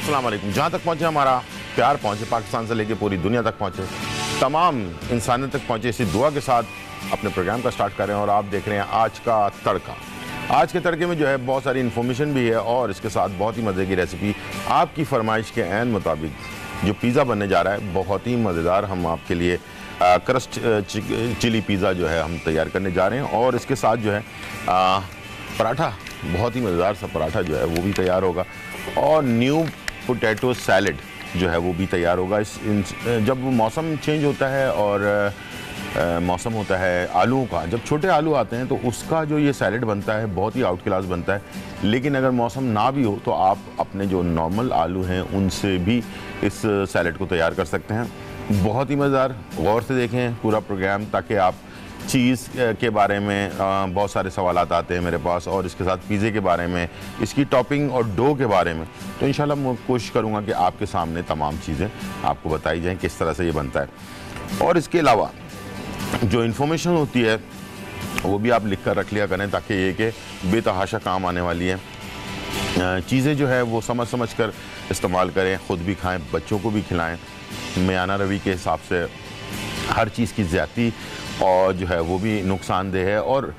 अस्सलाम वालेकुम। जहाँ तक पहुँचे हमारा प्यार पहुँचे, पाकिस्तान से लेकर पूरी दुनिया तक पहुँचे, तमाम इंसानियत तक पहुँचे, इसी दुआ के साथ अपने प्रोग्राम का स्टार्ट कर रहे हैं। और आप देख रहे हैं आज का तड़का। आज के तड़के में जो है बहुत सारी इन्फॉर्मेशन भी है और इसके साथ बहुत ही मज़े की रेसिपी, आपकी फरमाइश के ऐन मुताबिक जो पिज़्ज़ा बनने जा रहा है, बहुत ही मज़ेदार हम आपके लिए क्रस्ट चिली पिज़्ज़ा जो है हम तैयार करने जा रहे हैं। और इसके साथ जो है पराठा, बहुत ही मज़ेदार सा पराठा जो है वो भी तैयार होगा। और न्यू पोटैटो सैलड जो है वो भी तैयार होगा। जब मौसम चेंज होता है और मौसम होता है आलूओं का, जब छोटे आलू आते हैं तो उसका जो ये सैलड बनता है बहुत ही आउट क्लास बनता है। लेकिन अगर मौसम ना भी हो तो आप अपने जो नॉर्मल आलू हैं उनसे भी इस सैलड को तैयार कर सकते हैं। बहुत ही मज़ेदार, गौर से देखें पूरा प्रोग्राम ताकि आप चीज़ के बारे में बहुत सारे सवालात आते हैं मेरे पास, और इसके साथ पिज़्ज़े के बारे में, इसकी टॉपिंग और डो के बारे में। तो इंशाल्लाह मैं कोशिश करूँगा कि आपके सामने तमाम चीज़ें आपको बताई जाएँ किस तरह से ये बनता है। और इसके अलावा जो इन्फॉर्मेशन होती है वो भी आप लिख कर रख लिया करें ताकि ये कि बेतहाशा काम आने वाली है। चीज़ें जो है वो समझ समझ कर इस्तेमाल करें, ख़ुद भी खाएं, बच्चों को भी खिलाएं। मियाना रवि के हिसाब से हर चीज़ की ज़्यादती और जो है वो भी नुकसानदेह है। और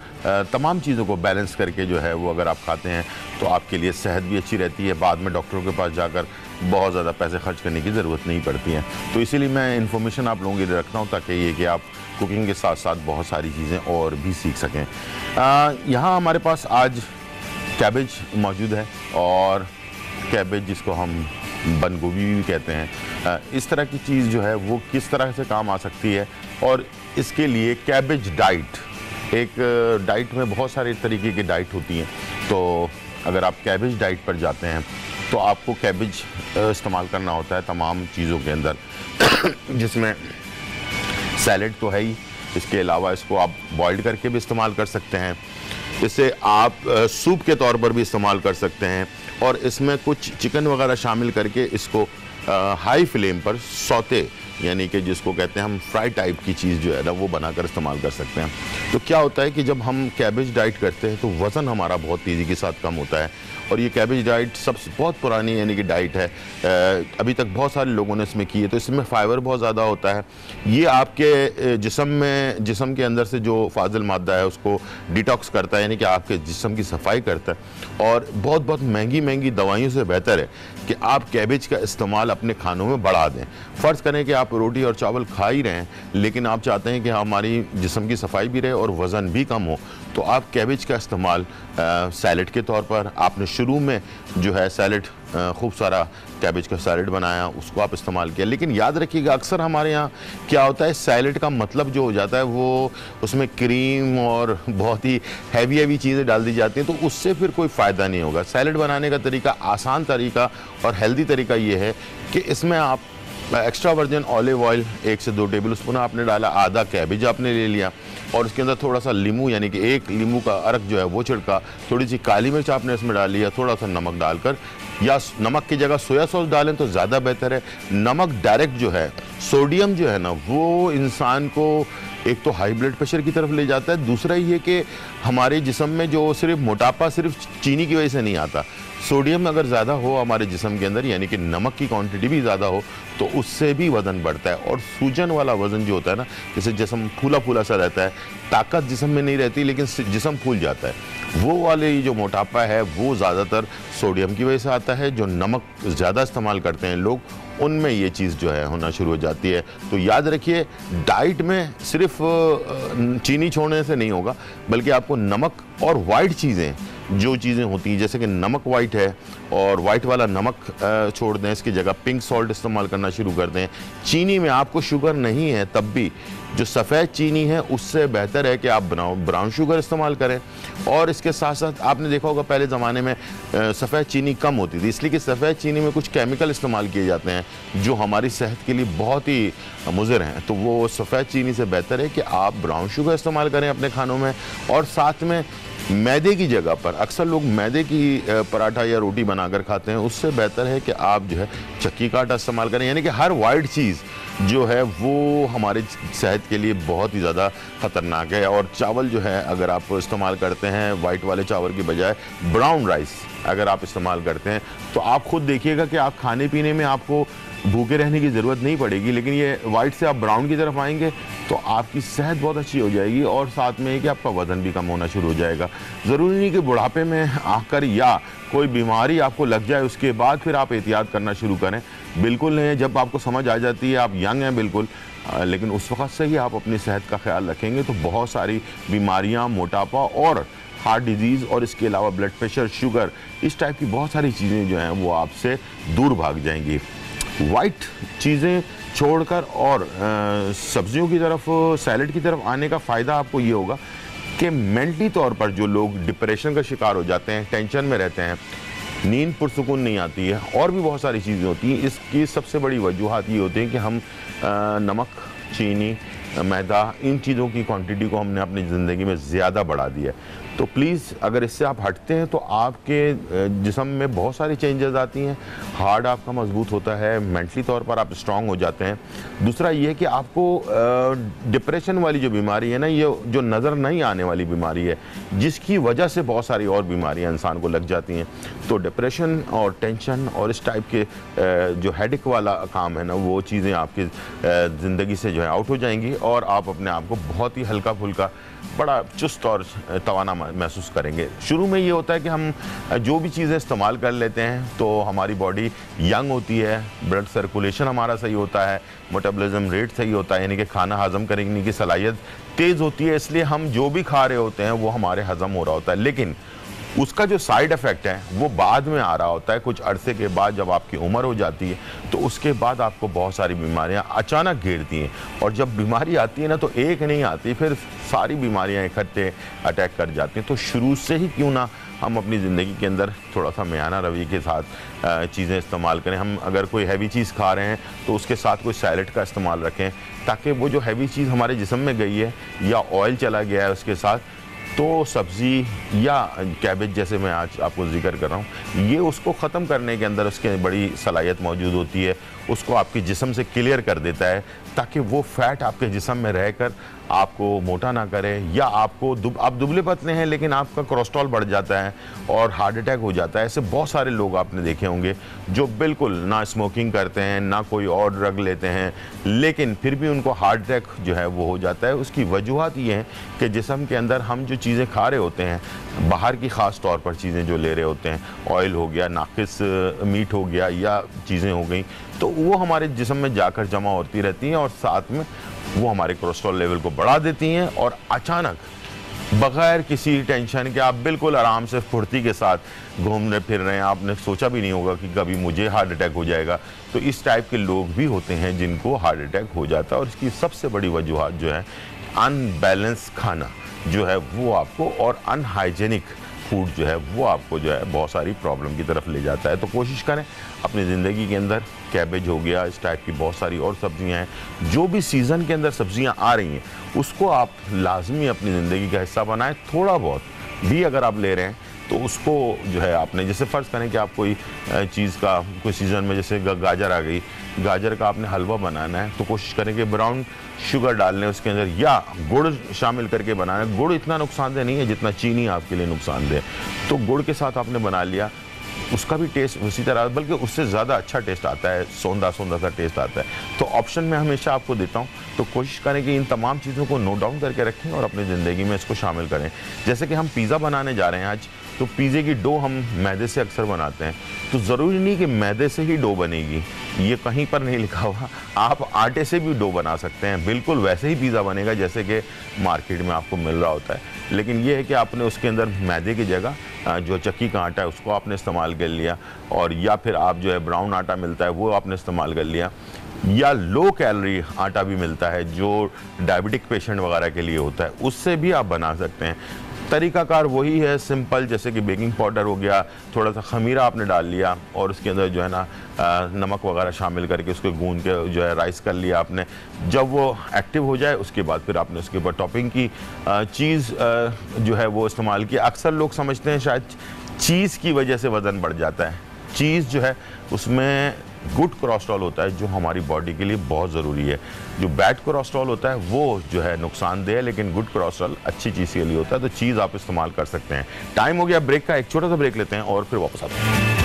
तमाम चीज़ों को बैलेंस करके जो है वो अगर आप खाते हैं तो आपके लिए सेहत भी अच्छी रहती है। बाद में डॉक्टरों के पास जाकर बहुत ज़्यादा पैसे खर्च करने की ज़रूरत नहीं पड़ती है। तो इसीलिए मैं इन्फॉर्मेशन आप लोगों के लिए रखता हूँ ताकि ये कि आप कुकिंग के साथ साथ बहुत सारी चीज़ें और भी सीख सकें। यहाँ हमारे पास आज कैबेज मौजूद है, और कैबेज जिसको हम बंद गोभी भी कहते हैं, इस तरह की चीज़ जो है वो किस तरह से काम आ सकती है। और इसके लिए कैबेज डाइट, एक डाइट में बहुत सारे तरीके की डाइट होती हैं। तो अगर आप कैबेज डाइट पर जाते हैं तो आपको कैबेज इस्तेमाल करना होता है तमाम चीज़ों के अंदर जिसमें सैलड तो है ही, इसके अलावा इसको आप बॉइल्ड करके भी इस्तेमाल कर सकते हैं, इसे आप सूप के तौर पर भी इस्तेमाल कर सकते हैं, और इसमें कुछ चिकन वगैरह शामिल करके इसको हाई फ्लेम पर सौते, यानी कि जिसको कहते हैं हम फ्राई टाइप की चीज़ जो है ना वो बनाकर इस्तेमाल कर सकते हैं। तो क्या होता है कि जब हम कैबेज डाइट करते हैं तो वज़न हमारा बहुत तेज़ी के साथ कम होता है। और ये कैबेज डाइट सबसे बहुत पुरानी यानी कि डाइट है, अभी तक बहुत सारे लोगों ने इसमें की है। तो इसमें फ़ाइबर बहुत ज़्यादा होता है। ये आपके जिस्म के अंदर से जो फाजिल मादा है उसको डिटॉक्स करता है, यानी कि आपके जिस्म की सफाई करता है। और बहुत बहुत महंगी दवाइयों से बेहतर है कि आप कैबेज का इस्तेमाल अपने खानों में बढ़ा दें। फ़र्ज़ करें कि आप रोटी और चावल खा ही रहे हैं लेकिन आप चाहते हैं कि हमारी जिस्म की सफाई भी रहे और वज़न भी कम हो, तो आप कैबेज का इस्तेमाल सैलड के तौर पर, आपने शुरू में जो है सैलड खूब सारा कैबेज का सैलड बनाया, उसको आप इस्तेमाल किया। लेकिन याद रखिएगा अक्सर हमारे यहाँ क्या होता है, सैलड का मतलब जो हो जाता है वो उसमें क्रीम और बहुत ही हैवी चीज़ें डाल दी जाती हैं, तो उससे फिर कोई फ़ायदा नहीं होगा। सैलड बनाने का तरीका, आसान तरीका और हेल्दी तरीका ये है कि इसमें आप एक्स्ट्रा वर्जिन ऑलिव ऑयल 1 से 2 टेबल स्पून आपने डाला, आधा कैबेज आपने ले लिया और उसके अंदर थोड़ा सा लीमू यानी कि 1 लीमू का अर्क जो है वो छिड़का, थोड़ी सी काली मिर्च आपने इसमें डाल लिया, थोड़ा सा नमक डालकर, या नमक की जगह सोया सॉस डालें तो ज़्यादा बेहतर है। नमक डायरेक्ट जो है, सोडियम जो है ना वो इंसान को एक तो हाई ब्लड प्रेशर की तरफ ले जाता है, दूसरा ये कि हमारे जिस्म में जो सिर्फ मोटापा सिर्फ चीनी की वजह से नहीं आता, सोडियम अगर ज़्यादा हो हमारे जिस्म के अंदर यानी कि नमक की क्वांटिटी भी ज़्यादा हो तो उससे भी वज़न बढ़ता है। और सूजन वाला वज़न जो होता है ना, जैसे जिस्म फूला फूला सा रहता है, ताकत जिस्म में नहीं रहती लेकिन जिस्म फूल जाता है, वो वाले जो मोटापा है वो ज़्यादातर सोडियम की वजह से आता है। जो नमक ज़्यादा इस्तेमाल करते हैं लोग, उनमें ये चीज़ जो है होना शुरू हो जाती है। तो याद रखिए डाइट में सिर्फ चीनी छोड़ने से नहीं होगा, बल्कि आपको नमक और वाइट चीज़ें जो चीज़ें होती हैं, जैसे कि नमक वाइट है और वाइट वाला नमक छोड़ दें, इसकी जगह पिंक सॉल्ट इस्तेमाल करना शुरू कर दें। चीनी में आपको शुगर नहीं है तब भी जो सफ़ेद चीनी है उससे बेहतर है कि आप ब्राउन शुगर इस्तेमाल करें। और इसके साथ साथ आपने देखा होगा पहले ज़माने में सफ़ेद चीनी कम होती थी, इसलिए कि सफ़ेद चीनी में कुछ केमिकल इस्तेमाल किए जाते हैं जो हमारी सेहत के लिए बहुत ही मुज़िर हैं। तो वो सफ़ेद चीनी से बेहतर है कि आप ब्राउन शुगर इस्तेमाल करें अपने खानों में। और साथ में मैदे की जगह पर अक्सर लोग मैदे की पराठा या रोटी बनाकर खाते हैं, उससे बेहतर है कि आप जो है चक्की का आटा इस्तेमाल करें, यानी कि हर वाइट चीज़ जो है वो हमारे सेहत के लिए बहुत ही ज़्यादा ख़तरनाक है। और चावल जो है अगर आप इस्तेमाल करते हैं वाइट वाले चावल की बजाय ब्राउन राइस अगर आप इस्तेमाल करते हैं तो आप खुद देखिएगा कि आप खाने पीने में आपको भूखे रहने की ज़रूरत नहीं पड़ेगी, लेकिन ये वाइट से आप ब्राउन की तरफ आएंगे तो आपकी सेहत बहुत अच्छी हो जाएगी और साथ में कि आपका वज़न भी कम होना शुरू हो जाएगा। ज़रूरी नहीं कि बुढ़ापे में आकर या कोई बीमारी आपको लग जाए उसके बाद फिर आप एहतियात करना शुरू करें, बिल्कुल नहीं। जब आपको समझ आ जाती है, आप यंग हैं बिल्कुल, लेकिन उस वक्त से ही आप अपनी सेहत का ख्याल रखेंगे तो बहुत सारी बीमारियाँ, मोटापा और हार्ट डिजीज़ और इसके अलावा ब्लड प्रेशर, शुगर, इस टाइप की बहुत सारी चीज़ें जो हैं वो आपसे दूर भाग जाएंगी। वाइट चीज़ें छोड़कर और सब्जियों की तरफ, सैलड की तरफ आने का फ़ायदा आपको ये होगा कि मेंटली तौर पर जो लोग डिप्रेशन का शिकार हो जाते हैं, टेंशन में रहते हैं, नींद पुरसुकून नहीं आती है और भी बहुत सारी चीज़ें होती हैं, इसकी सबसे बड़ी वजूहत ये होती है कि हम नमक, चीनी, मैदा, इन चीज़ों की क्वांटिटी को हमने अपनी ज़िंदगी में ज़्यादा बढ़ा दिया है। तो प्लीज़ अगर इससे आप हटते हैं तो आपके जिस्म में बहुत सारी चेंजेस आती हैं, हार्ट आपका मजबूत होता है, मेंटली तौर पर आप स्ट्रांग हो जाते हैं। दूसरा ये कि आपको डिप्रेशन वाली जो बीमारी है ना, ये जो नज़र नहीं आने वाली बीमारी है जिसकी वजह से बहुत सारी और बीमारियां इंसान को लग जाती हैं। तो डिप्रेशन और टेंशन और इस टाइप के जो हेडेक वाला काम है ना, वो चीज़ें आपकी ज़िंदगी से जो है आउट हो जाएंगी और आप अपने आप को बहुत ही हल्का फुल्का, बड़ा चुस्त और तवाना महसूस करेंगे। शुरू में ये होता है कि हम जो भी चीज़ें इस्तेमाल कर लेते हैं तो हमारी बॉडी यंग होती है, ब्लड सर्कुलेशन हमारा सही होता है, मेटाबॉलिज्म रेट सही होता है, यानी कि खाना हजम करने की सलाहियत तेज़ होती है, इसलिए हम जो भी खा रहे होते हैं वो हमारे हजम हो रहा होता है। लेकिन उसका जो साइड इफ़ेक्ट है वो बाद में आ रहा होता है, कुछ अरसे के बाद जब आपकी उम्र हो जाती है तो उसके बाद आपको बहुत सारी बीमारियां अचानक घेरती हैं। और जब बीमारी आती है ना तो एक नहीं आती, फिर सारी बीमारियां इकट्ठे अटैक कर जाती हैं। तो शुरू से ही क्यों ना हम अपनी ज़िंदगी के अंदर थोड़ा सा मियाना रवैये के साथ चीज़ें इस्तेमाल करें। हम अगर कोई हैवी चीज़ खा रहे हैं तो उसके साथ कोई सैलेड का इस्तेमाल रखें, ताकि वो जो हैवी चीज़ हमारे जिस्म में गई है या ऑयल चला गया है उसके साथ, तो सब्ज़ी या कैबेज जैसे मैं आज आपको जिक्र कर रहा हूँ, ये उसको ख़त्म करने के अंदर उसकी बड़ी सलाहियत मौजूद होती है, उसको आपके जिस्म से क्लियर कर देता है ताकि वो फ़ैट आपके जिस्म में रहकर आपको मोटा ना करे या आपको आप दुबले पतले हैं लेकिन आपका कोलेस्ट्रॉल बढ़ जाता है और हार्ट अटैक हो जाता है। ऐसे बहुत सारे लोग आपने देखे होंगे जो बिल्कुल ना स्मोकिंग करते हैं, ना कोई और ड्रग लेते हैं, लेकिन फिर भी उनको हार्ट अटैक जो है वो हो जाता है। उसकी वजूहत ये है कि जिस्म के अंदर हम जो चीज़ें खा रहे होते हैं, बाहर की ख़ास तौर पर चीज़ें जो ले रहे होते हैं, ऑयल हो गया, नाकिस मीट हो गया या चीज़ें हो गई, तो वो हमारे जिस्म में जाकर जमा होती रहती हैं और साथ में वो हमारे कोलेस्ट्रॉल लेवल को बढ़ा देती हैं और अचानक बग़ैर किसी टेंशन के आप बिल्कुल आराम से फुर्ती के साथ घूम रहे फिर रहे हैं, आपने सोचा भी नहीं होगा कि कभी मुझे हार्ट अटैक हो जाएगा। तो इस टाइप के लोग भी होते हैं जिनको हार्ट अटैक हो जाता है और इसकी सबसे बड़ी वजूहत जो है अनबैलेंस खाना जो है वो आपको, और अनहाइजेनिक फूड जो है वो आपको जो है बहुत सारी प्रॉब्लम की तरफ ले जाता है। तो कोशिश करें अपनी ज़िंदगी के अंदर, कैबेज हो गया, इस टाइप की बहुत सारी और सब्जियां हैं, जो भी सीज़न के अंदर सब्जियां आ रही हैं उसको आप लाजमी अपनी ज़िंदगी का हिस्सा बनाएं। थोड़ा बहुत भी अगर आप ले रहे हैं तो उसको जो है आपने, जैसे फ़र्ज़ करें कि आप कोई चीज़ का कोई सीज़न में जैसे गाजर आ गई, गाजर का आपने हलवा बनाना है तो कोशिश करें कि ब्राउन शुगर डाल लें उसके अंदर या गुड़ शामिल करके बनाना है। गुड़ इतना नुकसानदेह नहीं है जितना चीनी आपके लिए नुकसानदेह, तो गुड़ के साथ आपने बना लिया, उसका भी टेस्ट उसी तरह बल्कि उससे ज़्यादा अच्छा टेस्ट आता है, सौंधा सौंधा सा टेस्ट आता है। तो ऑप्शन मैं हमेशा आपको देता हूँ, तो कोशिश करें कि इन तमाम चीज़ों को नोट डाउन करके रखें और अपनी ज़िंदगी में इसको शामिल करें। जैसे कि हम पिज़्ज़ा बनाने जा रहे हैं आज, तो पिज़्ज़े की डो हम मैदे से अक्सर बनाते हैं, तो ज़रूरी नहीं कि मैदे से ही डो बनेगी, ये कहीं पर नहीं लिखा हुआ। आप आटे से भी डो बना सकते हैं, बिल्कुल वैसे ही पिज़्ज़ा बनेगा जैसे कि मार्केट में आपको मिल रहा होता है। लेकिन ये है कि आपने उसके अंदर मैदे की जगह जो चक्की का आटा है उसको आपने इस्तेमाल कर लिया, और या फिर आप जो है ब्राउन आटा मिलता है वो आपने इस्तेमाल कर लिया, या लो कैलोरी आटा भी मिलता है जो डायबिटिक पेशेंट वगैरह के लिए होता है, उससे भी आप बना सकते हैं। तरीकाकार वही है, सिंपल, जैसे कि बेकिंग पाउडर हो गया, थोड़ा सा खमीरा आपने डाल लिया और उसके अंदर जो है ना नमक वगैरह शामिल करके उसको गूंद के जो है राइस कर लिया आपने। जब वो एक्टिव हो जाए उसके बाद फिर आपने उसके ऊपर टॉपिंग की चीज़ जो है वो इस्तेमाल की। अक्सर लोग समझते हैं शायद चीज़ की वजह से वज़न बढ़ जाता है। चीज़ जो है उसमें गुड कोलेस्ट्रॉल होता है जो हमारी बॉडी के लिए बहुत ज़रूरी है। जो बैड कोलेस्ट्रॉल होता है वो जो है नुकसानदेह है, लेकिन गुड कोलेस्ट्रॉल अच्छी चीज़ के लिए होता है, तो चीज़ आप इस्तेमाल कर सकते हैं। टाइम हो गया ब्रेक का, एक छोटा सा ब्रेक लेते हैं और फिर वापस आते हैं।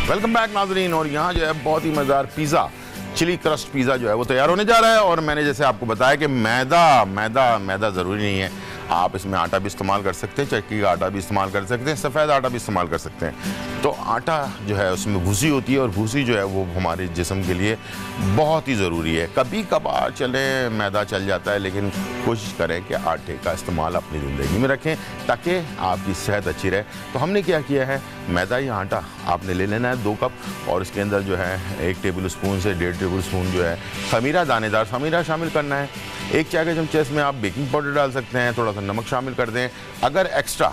वेलकम बैक नाज़रीन। और यहाँ जो है बहुत ही मज़ेदार पिज़्ज़ा, चिली क्रस्ट पिज़्ज़ा जो है वो तैयार होने जा रहा है। और मैंने जैसे आपको बताया कि मैदा ज़रूरी नहीं है, आप इसमें आटा भी इस्तेमाल कर सकते हैं, चक्की का आटा भी इस्तेमाल कर सकते हैं, सफ़ेद आटा भी इस्तेमाल कर सकते हैं। तो आटा जो है उसमें भूसी होती है और भूसी जो है वो हमारे जिस्म के लिए बहुत ही ज़रूरी है। कभी कभार चले मैदा चल जाता है, लेकिन कोशिश करें कि आटे का इस्तेमाल अपनी ज़िंदगी में रखें ताकि आपकी सेहत अच्छी रहे। तो हमने क्या किया है, मैदा या आटा आपने ले लेना है 2 कप और इसके अंदर जो है 1 टेबल स्पून से 1.5 टेबल स्पून जो है खमीरा, दानेदार खमीरा शामिल करना है। 1 चाय के चमचे इसमें आप बेकिंग पाउडर डाल सकते हैं, थोड़ा सा नमक शामिल कर दें। अगर एक्स्ट्रा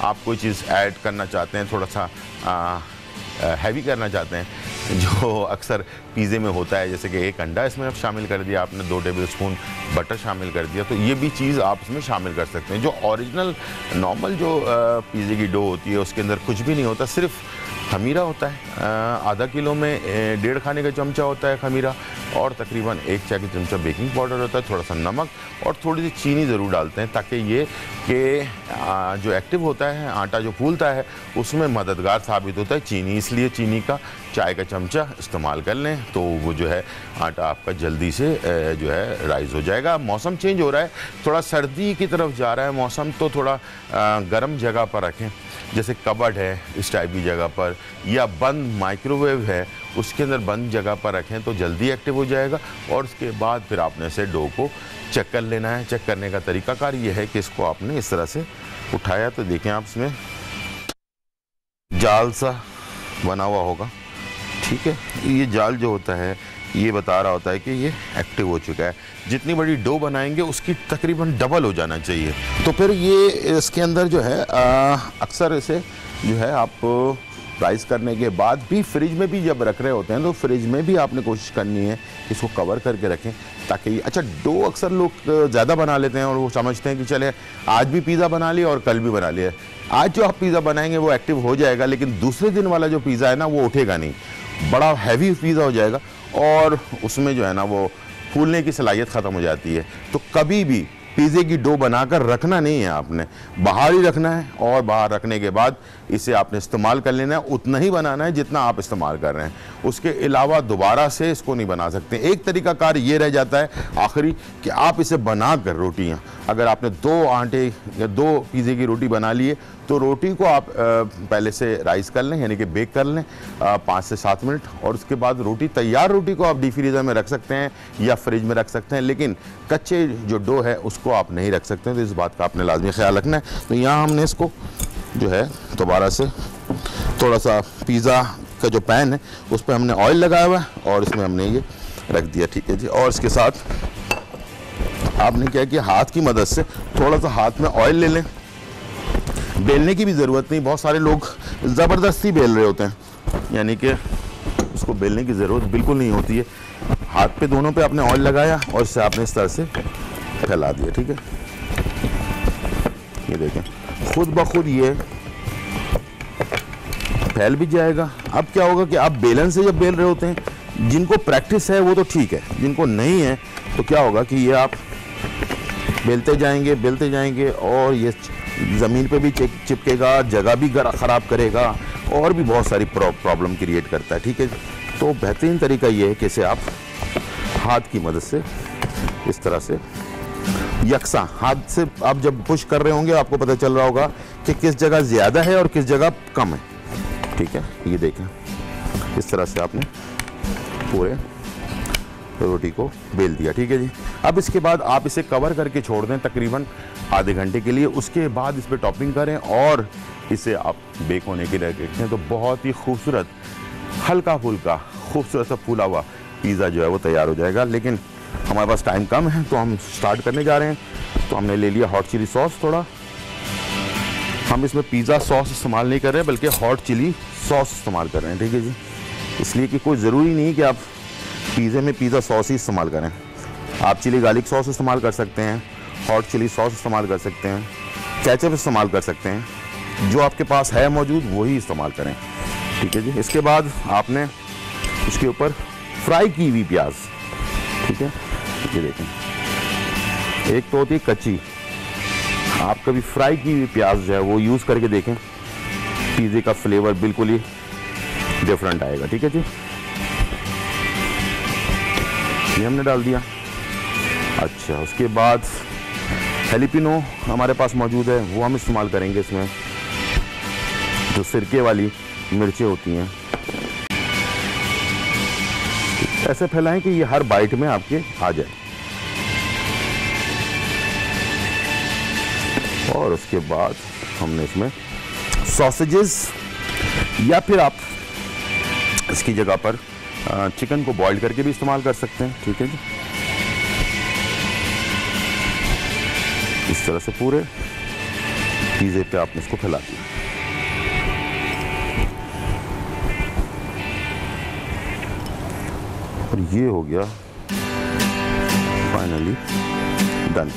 आप कोई चीज़ ऐड करना चाहते हैं, थोड़ा सा हैवी करना चाहते हैं जो अक्सर पिज़्ज़े में होता है, जैसे कि 1 अंडा इसमें आप शामिल कर दिया आपने, 2 टेबल स्पून बटर शामिल कर दिया, तो ये भी चीज़ आप इसमें शामिल कर सकते हैं। जो ओरिजिनल नॉर्मल जो पिज़्ज़े की डो होती है उसके अंदर कुछ भी नहीं होता, सिर्फ खमीरा होता है। आधा किलो में 1.5 खाने का चमचा होता है खमीरा और तकरीबन 1 चाय का चमचा बेकिंग पाउडर होता है, थोड़ा सा नमक और थोड़ी सी चीनी ज़रूर डालते हैं ताकि ये कि जो एक्टिव होता है आटा जो फूलता है उसमें मददगार साबित होता है चीनी, इसलिए चीनी का चाय का चमचा इस्तेमाल कर लें तो वो जो है आटा आपका जल्दी से जो है राइज़ हो जाएगा। मौसम चेंज हो रहा है, थोड़ा सर्दी की तरफ जा रहा है मौसम, तो थोड़ा गर्म जगह पर रखें, जैसे कबर्ड है इस टाइप की जगह पर, या बंद माइक्रोवेव है उसके अंदर बंद जगह पर रखें तो जल्दी एक्टिव हो जाएगा। और उसके बाद फिर आपने से डो को चेक कर लेना है। चेक करने का तरीकाकार ये है कि इसको आपने इस तरह से उठाया तो देखें आप इसमें जाल सा बना हुआ होगा, ठीक है। ये जाल जो होता है ये बता रहा होता है कि ये एक्टिव हो चुका है। जितनी बड़ी डो बनाएंगे उसकी तकरीबन डबल हो जाना चाहिए। तो फिर ये इसके अंदर जो है अक्सर इसे जो है आप फ्राइज़ करने के बाद भी फ्रिज में भी जब रख रहे होते हैं तो फ्रिज में भी आपने कोशिश करनी है इसको कवर करके रखें ताकि अच्छा डो अक्सर लोग ज़्यादा बना लेते हैं और वो समझते हैं कि चले आज भी पिज़्ज़ा बना लिया और कल भी बना लिया। आज जो आप पिज़्ज़ा बनाएंगे वो एक्टिव हो जाएगा, लेकिन दूसरे दिन वाला जो पिज़्ज़ा है ना वो उठेगा नहीं, बड़ा हैवी पिज़्ज़ा हो जाएगा और उसमें जो है ना वो फूलने की सलाहियत ख़त्म हो जाती है। तो कभी भी पिज़्ज़े की डो बनाकर रखना नहीं है, आपने बाहर ही रखना है और बाहर रखने के बाद इसे आपने इस्तेमाल कर लेना है, उतना ही बनाना है जितना आप इस्तेमाल कर रहे हैं, उसके अलावा दोबारा से इसको नहीं बना सकते। एक तरीकाकार ये रह जाता है आखिरी कि आप इसे बनाकर रोटियां, अगर आपने 2 आटे या 2 पिज़्ज़े की रोटी बना लिए तो रोटी को आप पहले से राइस कर लें यानी कि बेक कर लें 5 से 7 मिनट, और उसके बाद रोटी तैयार रोटी को आप डीप फ्रीज़र में रख सकते हैं या फ्रिज में रख सकते हैं, लेकिन कच्चे जो डो है उसको आप नहीं रख सकते हैं। तो इस बात का आपने लाजमी ख्याल रखना है। तो यहाँ हमने इसको जो है दोबारा से थोड़ा सा पिज़्ज़ा का जो पैन है उस पर हमने ऑयल लगाया हुआ है और इसमें हमने ये रख दिया, ठीक है जी। और इसके साथ आपने क्या किया, हाथ की मदद से थोड़ा सा हाथ में ऑयल ले लें। बेलने की भी ज़रूरत नहीं, बहुत सारे लोग ज़बरदस्ती बेल रहे होते हैं, यानी कि उसको बेलने की ज़रूरत बिल्कुल नहीं होती है। हाथ पे दोनों पे आपने ऑयल लगाया और इससे आपने इस तरह से फैला दिया, ठीक है। ये देखें खुद ब खुद ये फैल भी जाएगा। अब क्या होगा कि आप बेलन से जब बेल रहे होते हैं, जिनको प्रैक्टिस है वो तो ठीक है, जिनको नहीं है तो क्या होगा कि ये आप बेलते जाएंगे और ये ज़मीन पे भी चिपकेगा, जगह भी ख़राब करेगा और भी बहुत सारी प्रॉब्लम क्रिएट करता है, ठीक है। तो बेहतरीन तरीका ये है कि इसे आप हाथ की मदद से इस तरह से यकसा हाथ से आप जब पुश कर रहे होंगे आपको पता चल रहा होगा कि किस जगह ज़्यादा है और किस जगह कम है, ठीक है। ये देखें इस तरह से आपने पूरे रोटी को बेल दिया, ठीक है जी। अब इसके बाद आप इसे कवर करके छोड़ दें तकरीबन आधे घंटे के लिए। उसके बाद इस पर टॉपिंग करें और इसे आप बेक होने के लिए रखें तो बहुत ही खूबसूरत हल्का फुल्का खूबसूरत सा फूला हुआ पिज़्ज़ा जो है वो तैयार हो जाएगा। लेकिन हमारे पास टाइम कम है तो हम स्टार्ट करने जा रहे हैं। तो हमने ले लिया हॉट चिली सॉस, थोड़ा हम इसमें पिज़्ज़ा सॉस इस्तेमाल नहीं कर रहे हैं बल्कि हॉट चिली सॉस इस्तेमाल कर रहे हैं, ठीक है जी। इसलिए कि कोई ज़रूरी नहीं कि आप पिज़्ज़े में पिज़्ज़ा सॉस ही इस्तेमाल करें, आप चिली गार्लिक सॉस इस्तेमाल कर सकते हैं, हॉट चिली सॉस इस्तेमाल कर सकते हैं, केचप इस्तेमाल कर सकते हैं, जो आपके पास है मौजूद वही इस्तेमाल करें। ठीक है जी। इसके बाद आपने इसके ऊपर फ्राई की हुई प्याज, ठीक है, ये देखें, एक तो होती है कच्ची, आप कभी फ्राई की हुई प्याज जो है वो यूज़ करके देखें, पिज़्ज़े का फ्लेवर बिल्कुल ही डिफरेंट आएगा। ठीक है जी, ये हमने डाल दिया। अच्छा, उसके बाद हेलिपिनो हमारे पास मौजूद है, वो हम इस्तेमाल करेंगे इसमें, जो सिरके वाली मिर्चें होती हैं। ऐसे फैलाएं कि ये हर बाइट में आपके आ जाए। और उसके बाद हमने इसमें सॉसेजेस, या फिर आप इसकी जगह पर चिकन को बॉईल करके भी इस्तेमाल कर सकते हैं। ठीक है जी, इस तरह से पूरे पिज़्ज़े पे आपने इसको फैला दिया। और ये हो गया फाइनली डन।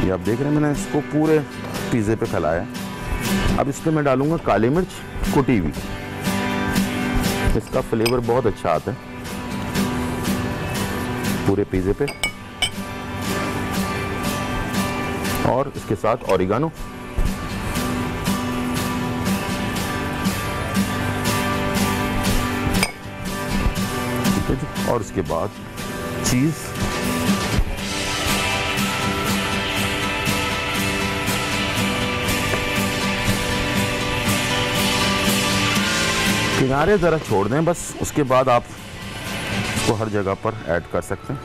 ये आप देख रहे हैं, मैंने इसको पूरे पिज़्ज़े पे फैलाया। अब इसमें मैं डालूंगा काली मिर्च कुटी हुई, इसका फ्लेवर बहुत अच्छा आता है पूरे पिज़्ज़े पे। और इसके साथ ऑरिगानो, ठीक है जी। और उसके बाद चीज़, किनारे ज़रा छोड़ दें बस, उसके बाद आप इसको हर जगह पर ऐड कर सकते हैं।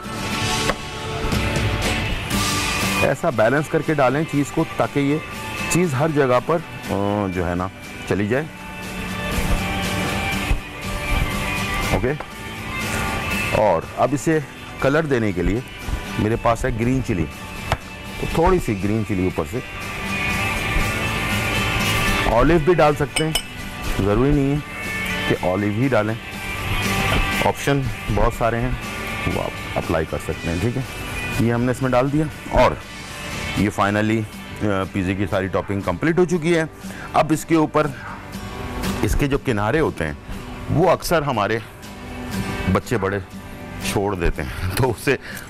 ऐसा बैलेंस करके डालें चीज़ को, ताकि ये चीज़ हर जगह पर जो है ना चली जाए। ओके, और अब इसे कलर देने के लिए मेरे पास है ग्रीन चिली, तो थोड़ी सी ग्रीन चिली ऊपर से, ऑलिव भी डाल सकते हैं, ज़रूरी नहीं है कि ऑलिव ही डालें, ऑप्शन बहुत सारे हैं, वो आप अप्लाई कर सकते हैं। ठीक है, ये हमने इसमें डाल दिया और ये फाइनली पिज़्ज़े की सारी टॉपिंग कंप्लीट हो चुकी है। अब इसके ऊपर इसके जो किनारे होते हैं वो अक्सर हमारे बच्चे बड़े छोड़ देते हैं, तो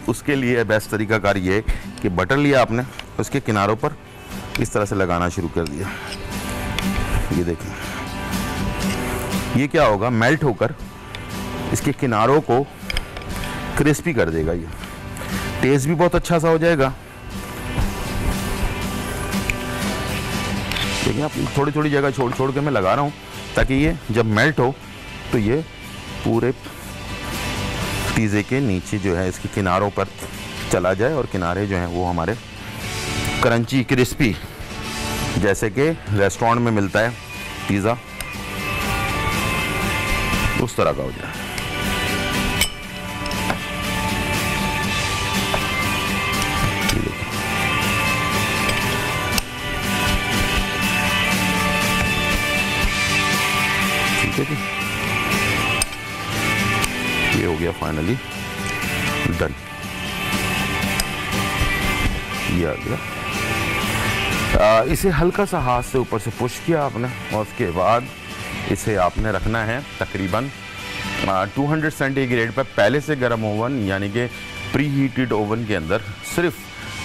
उसके लिए बेस्ट तरीकाकार ये है कि बटर लिया आपने, उसके किनारों पर इस तरह से लगाना शुरू कर दिया। ये देखें, ये क्या होगा, मेल्ट होकर इसके किनारों को क्रिस्पी कर देगा। ये टेस्ट भी बहुत अच्छा सा हो जाएगा। देखिए, आप थोड़ी थोड़ी जगह छोड़ छोड़ के मैं लगा रहा हूँ, ताकि ये जब मेल्ट हो तो ये पूरे पिज़्ज़े के नीचे जो है इसके किनारों पर चला जाए, और किनारे जो हैं वो हमारे क्रंची क्रिस्पी, जैसे कि रेस्टोरेंट में मिलता है पिज़्ज़ा, उस तरह का हो जाए। ठीक है जी, ये हो गया फाइनली डन। ये आ गया। इसे हल्का सा हाथ से ऊपर से पुश किया आपने, और उसके बाद इसे आपने रखना है तकरीबन 200 सेंटीग्रेड पर पहले से गर्म ओवन, यानी कि प्री हीटेड ओवन के अंदर सिर्फ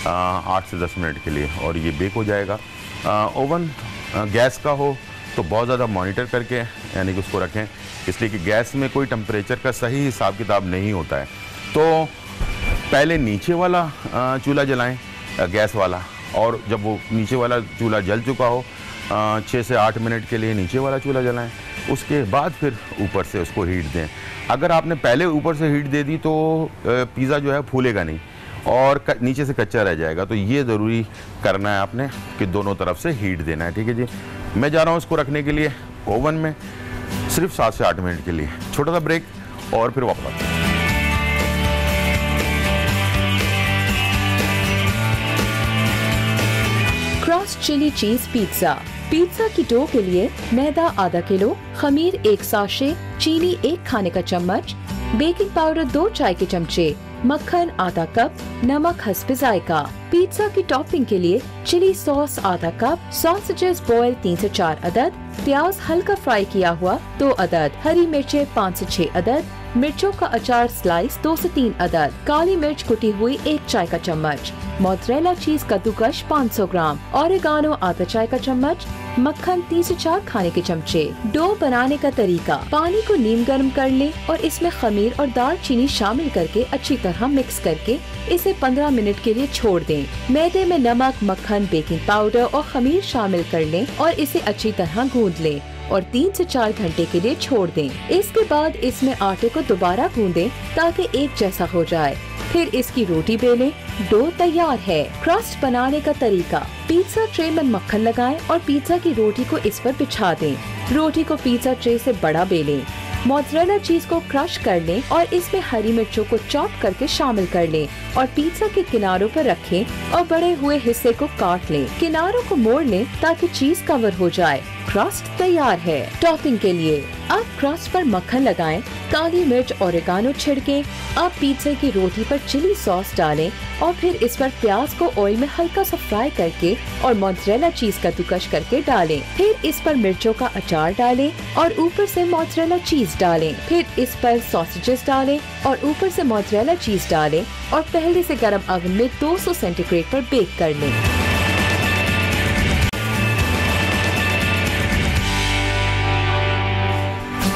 8 से 10 मिनट के लिए, और ये बेक हो जाएगा। ओवन गैस का हो तो बहुत ज़्यादा मॉनिटर करके यानी कि उसको रखें, इसलिए कि गैस में कोई टेम्परेचर का सही हिसाब किताब नहीं होता है। तो पहले नीचे वाला चूल्हा जलाएं, गैस वाला, और जब वो नीचे वाला चूल्हा जल चुका हो 6 से 8 मिनट के लिए नीचे वाला चूल्हा जलाएं, उसके बाद फिर ऊपर से उसको हीट दें। अगर आपने पहले ऊपर से हीट दे दी तो पिज़्ज़ा जो है फूलेगा नहीं और नीचे से कच्चा रह जाएगा। तो ये ज़रूरी करना है आपने कि दोनों तरफ से हीट देना है। ठीक है जी, मैं जा रहा हूँ इसको रखने के लिए ओवन में सिर्फ 7 से 8 मिनट के लिए, छोटा सा ब्रेक और फिर वापस आते हैं। Cross chilli cheese pizza. Pizza की डो के लिए मैदा आधा किलो, खमीर 1 साशे, चीनी 1 खाने का चम्मच, बेकिंग पाउडर 2 चाय के चमचे, मक्खन आधा कप, नमक हस्बे जायका। पिज्जा की टॉपिंग के लिए चिली सॉस आधा कप, सॉसेजेस बॉयल 3 से 4 अदद, प्याज हल्का फ्राई किया हुआ 2 अदद, हरी मिर्चें 5 से 6 अदद, मिर्चों का अचार स्लाइस 2 से 3 अदद, काली मिर्च कुटी हुई 1 चाय का चम्मच, मोज़रेला चीज कद्दूकश 500 ग्राम, ओरिगानो आधा चाय का चम्मच, मक्खन 3 से 4 खाने के चमचे। डो बनाने का तरीका, पानी को नीम गर्म कर ले और इसमें खमीर और दालचीनी शामिल करके अच्छी तरह मिक्स करके इसे 15 मिनट के लिए छोड़ दें। मैदे में नमक, मक्खन, बेकिंग पाउडर और खमीर शामिल कर लें और इसे अच्छी तरह गूंद लें और 3 से 4 घंटे के लिए छोड़ दें। इसके बाद इसमें आटे को दोबारा गूंदें ताकि एक जैसा हो जाए। फिर इसकी रोटी बेलें। डो तैयार है। क्रस्ट बनाने का तरीका, पिज्जा ट्रे में मक्खन लगाएं और पिज्जा की रोटी को इस पर बिछा दें। रोटी को पिज्जा ट्रे से बड़ा बेलें। मोज़रेला चीज को क्रश कर लें और इसमें हरी मिर्चों को चॉप करके शामिल कर लें और पिज्जा के किनारों पर रखें और बड़े हुए हिस्से को काट लें। किनारों को मोड़ लें ताकि चीज कवर हो जाए। क्रस्ट तैयार है। टॉपिंग के लिए अब क्रस्ट पर मक्खन लगाएं, काली मिर्च ओरिगानो छिड़कें। अब पिज्जा की रोटी पर चिली सॉस डालें और फिर इस पर प्याज को ऑयल में हल्का सा फ्राई करके और मोज़रेला चीज कद्दूकश करके डालें। फिर इस पर मिर्चों का अचार डालें और ऊपर से मोज़रेला चीज डालें। फिर इस पर सॉसेजेस डालें और ऊपर से मोज़रेला चीज डालें और पहले से गर्म ओवन में 200 सेंटीग्रेड पर बेक कर लें।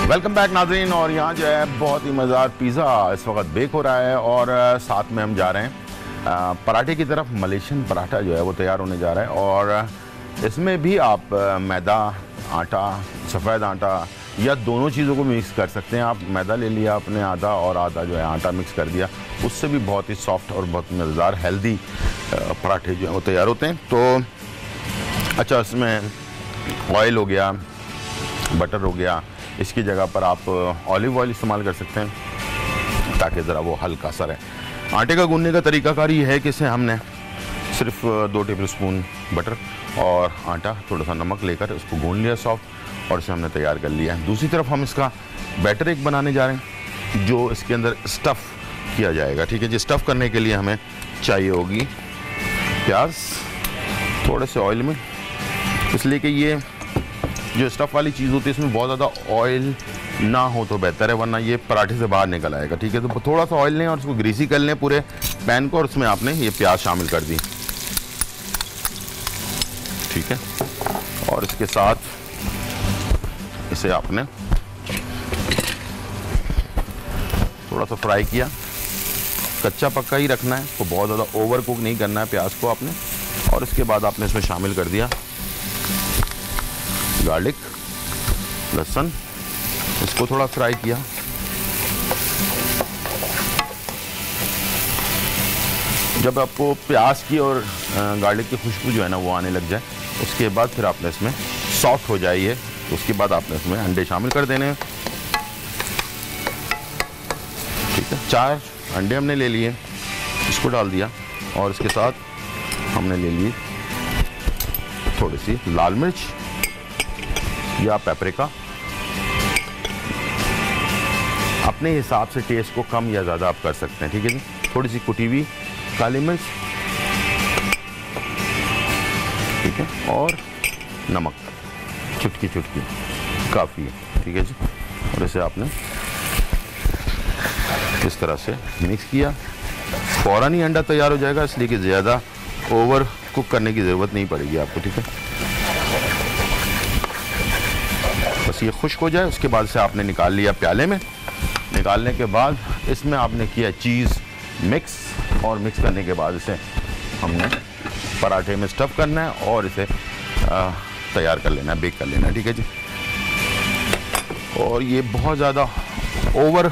वेलकम बैक नाज़रीन। और यहाँ जो है बहुत ही मज़ेदार पिज़्ज़ा इस वक्त बेक हो रहा है और साथ में हम जा रहे हैं पराठे की तरफ। मलेशियन पराठा जो है वो तैयार होने जा रहा है और इसमें भी आप मैदा, आटा, सफ़ेद आटा या दोनों चीज़ों को मिक्स कर सकते हैं। आप मैदा ले लिया आपने आधा और आधा जो है आटा मिक्स कर दिया, उससे भी बहुत ही सॉफ्ट और बहुत मज़ेदार हेल्दी पराठे जो है वो तैयार होते हैं। तो अच्छा, इसमें ऑयल हो गया, बटर हो गया, इसकी जगह पर आप ऑलिव ऑयल इस्तेमाल कर सकते हैं ताकि ज़रा वो हल्का सा रहे। आटे का गूंदने का तरीकाकार ये है कि इसे हमने सिर्फ 2 टेबलस्पून बटर और आटा, थोड़ा सा नमक लेकर उसको गूंद लिया सॉफ्ट और इसे हमने तैयार कर लिया है। दूसरी तरफ हम इसका बैटर एक बनाने जा रहे हैं जो इसके अंदर स्टफ़ किया जाएगा। ठीक है जी। स्टफ़ करने के लिए हमें चाहिए होगी प्याज थोड़े से ऑयल में, इसलिए कि ये जो स्टफ़ वाली चीज़ होती है इसमें बहुत ज़्यादा ऑयल ना हो तो बेहतर है, वरना ये पराठे से बाहर निकल आएगा। ठीक है। तो थोड़ा सा ऑयल लें और उसको ग्रीसी कर लें पूरे पैन को और उसमें आपने ये प्याज शामिल कर दी। ठीक है। और इसके साथ इसे आपने थोड़ा सा फ्राई किया, कच्चा पक्का ही रखना है, तो बहुत ज़्यादा ओवर कुक नहीं करना है प्याज को आपने। और इसके बाद आपने इसमें शामिल कर दिया गार्लिक, लहसुन, इसको थोड़ा फ्राई किया। जब आपको प्याज की और गार्लिक की खुशबू जो है ना वो आने लग जाए, उसके बाद फिर आपने इसमें सॉफ्ट हो जाइए, उसके बाद आपने इसमें अंडे शामिल कर देने हैं। ठीक है। 4 अंडे हमने ले लिए, इसको डाल दिया और इसके साथ हमने ले ली थोड़ी सी लाल मिर्च या पेपरिका, अपने हिसाब से टेस्ट को कम या ज़्यादा आप कर सकते हैं। ठीक है जी। थोड़ी सी कुटी हुई काली मिर्च, ठीक है, और नमक चुटकी चुटकी काफ़ी है। ठीक है जी। और इसे आपने इस तरह से मिक्स किया। फ़ौरन ही अंडा तैयार हो जाएगा, इसलिए कि ज़्यादा ओवर कुक करने की ज़रूरत नहीं पड़ेगी आपको। ठीक है। बस ये खुश्क हो जाए, उसके बाद से आपने निकाल लिया प्याले में। निकालने के बाद इसमें आपने किया चीज़ मिक्स और मिक्स करने के बाद इसे हमने पराठे में स्टफ़ करना है और इसे तैयार कर लेना है, बेक कर लेना है। ठीक है जी। और ये बहुत ज़्यादा ओवर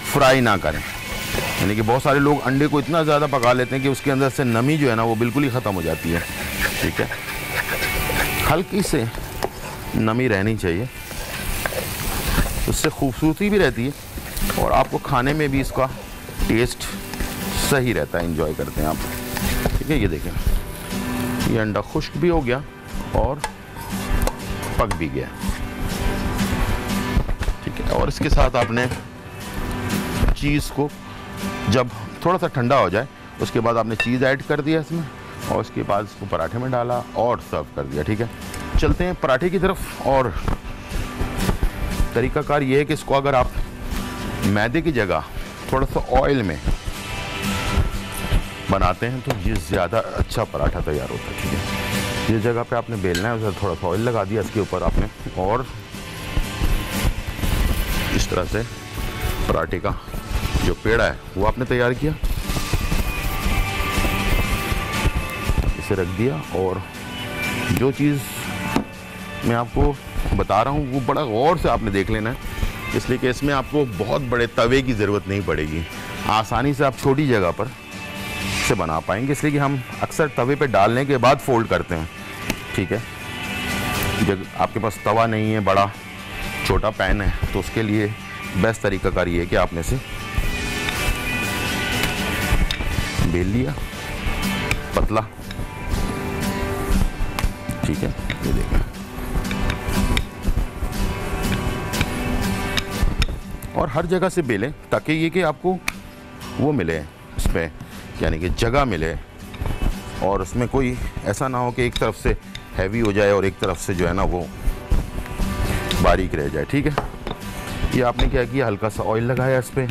फ्राई ना करें, यानी कि बहुत सारे लोग अंडे को इतना ज़्यादा पका लेते हैं कि उसके अंदर से नमी जो है ना वो बिल्कुल ही ख़त्म हो जाती है। ठीक है। हल्की से नमी रहनी चाहिए, उससे खूबसूरती भी रहती है और आपको खाने में भी इसका टेस्ट सही रहता है, एंजॉय करते हैं आप। ठीक है। ये देखें, ये अंडा खुश्क भी हो गया और पक भी गया। ठीक है। और इसके साथ आपने चीज़ को जब थोड़ा सा ठंडा हो जाए, उसके बाद आपने चीज़ ऐड कर दिया इसमें और उसके बाद इसको पराठे में डाला और सर्व कर दिया। ठीक है, चलते हैं पराठे की तरफ। और तरीकाकार ये है कि इसको अगर आप मैदे की जगह थोड़ा सा ऑयल में बनाते हैं तो ये ज़्यादा अच्छा पराठा तैयार होता है। ठीक है, जिस जगह पे आपने बेलना है उसे थोड़ा सा ऑयल लगा दिया इसके ऊपर आपने, और इस तरह से पराठे का जो पेड़ा है वो आपने तैयार किया, इसे रख दिया। और जो चीज़ मैं आपको बता रहा हूँ वो बड़ा गौर से आपने देख लेना है, इसलिए कि इसमें आपको बहुत बड़े तवे की ज़रूरत नहीं पड़ेगी, आसानी से आप छोटी जगह पर से बना पाएंगे, इसलिए कि हम अक्सर तवे पे डालने के बाद फोल्ड करते हैं। ठीक है, जब आपके पास तवा नहीं है, बड़ा छोटा पैन है, तो उसके लिए बेस्ट तरीकाकार ये है कि आपने से बेल लिया पतला। ठीक है, ये देखें, और हर जगह से बेलें ताकि ये कि आपको वो मिले इसमें, यानी कि जगह मिले, और उसमें कोई ऐसा ना हो कि एक तरफ से हैवी हो जाए और एक तरफ से जो है ना वो बारीक रह जाए। ठीक है, ये आपने क्या किया, हल्का सा ऑयल लगाया इस पर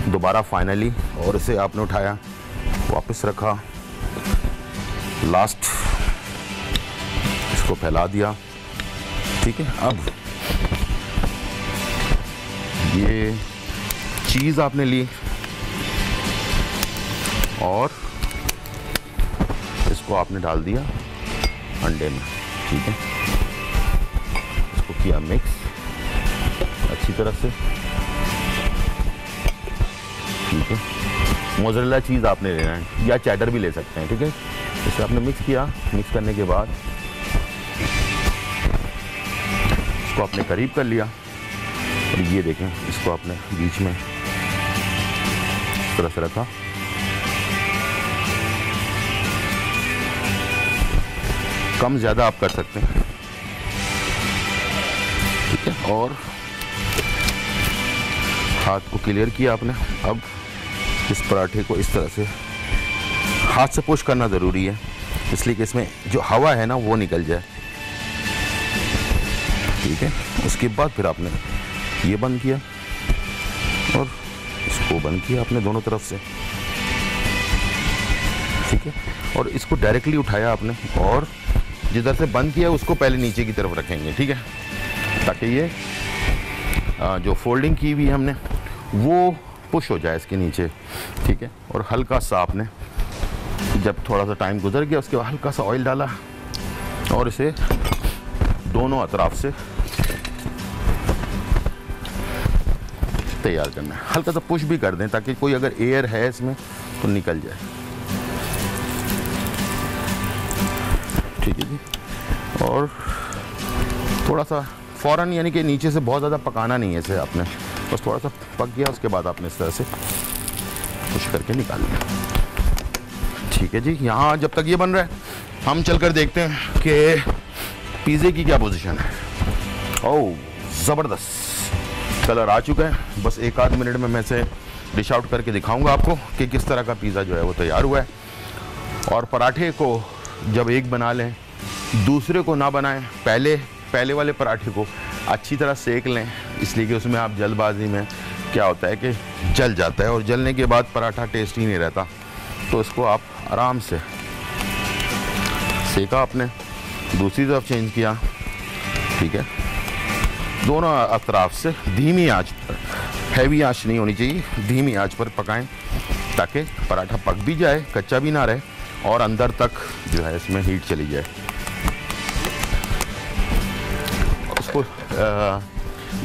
दोबारा फाइनली, और इसे आपने उठाया वापस रखा, लास्ट इसको फैला दिया। ठीक है, अब ये चीज़ आपने ली और इसको आपने डाल दिया अंडे में। ठीक है, इसको किया मिक्स अच्छी तरह से। ठीक है, मोज़रेला चीज़ आपने लेना है या चैडर भी ले सकते हैं। ठीक है, इसे आपने मिक्स किया, मिक्स करने के बाद इसको आपने करीब कर लिया, और ये देखें इसको आपने बीच में इस तरह से रखा। कम ज़्यादा आप कर सकते हैं। ठीक है, और हाथ को क्लियर किया आपने। अब इस पराठे को इस तरह से हाथ से पुश करना ज़रूरी है, इसलिए कि इसमें जो हवा है ना वो निकल जाए। ठीक है, उसके बाद फिर आपने ये बंद किया और इसको बंद किया आपने दोनों तरफ से। ठीक है, और इसको डायरेक्टली उठाया आपने और जिधर से बंद किया उसको पहले नीचे की तरफ रखेंगे। ठीक है, ताकि ये जो फोल्डिंग की हुई हमने वो पुश हो जाए इसके नीचे। ठीक है, और हल्का सा आपने जब थोड़ा सा टाइम गुजर गया उसके बाद हल्का सा ऑयल डाला और इसे दोनों अतराफ से तैयार करना है। हल्का सा पुश भी कर दें ताकि कोई अगर एयर है इसमें तो निकल जाए। ठीक है जी, और थोड़ा सा फ़ौरन, यानी कि नीचे से बहुत ज़्यादा पकाना नहीं है इसे आपने, बस थोड़ा सा पक गया उसके बाद आपने इस तरह से पुश करके निकाल लिया। ठीक है जी, यहाँ जब तक ये बन रहा है हम चलकर देखते हैं कि पिज़्ज़े की क्या पोजीशन है। ओह ज़बरदस्त कलर आ चुका है, बस एक आध मिनट में मैं इसे डिश आउट करके दिखाऊंगा आपको कि किस तरह का पिज़्ज़ा जो है वो तैयार हुआ है। और पराठे को जब एक बना लें दूसरे को ना बनाएं, पहले वाले पराठे को अच्छी तरह सेक लें, इसलिए कि उसमें आप जल्दबाजी में क्या होता है कि जल जाता है और जलने के बाद पराठा टेस्टी नहीं रहता। तो इसको आप आराम से सेका आपने, दूसरी तरफ चेंज किया। ठीक है, दोनों अतराफ से धीमी आंच पर, हैवी आंच नहीं होनी चाहिए, धीमी आंच पर पकाएं ताकि पराठा पक भी जाए, कच्चा भी ना रहे और अंदर तक जो है इसमें हीट चली जाए। उसको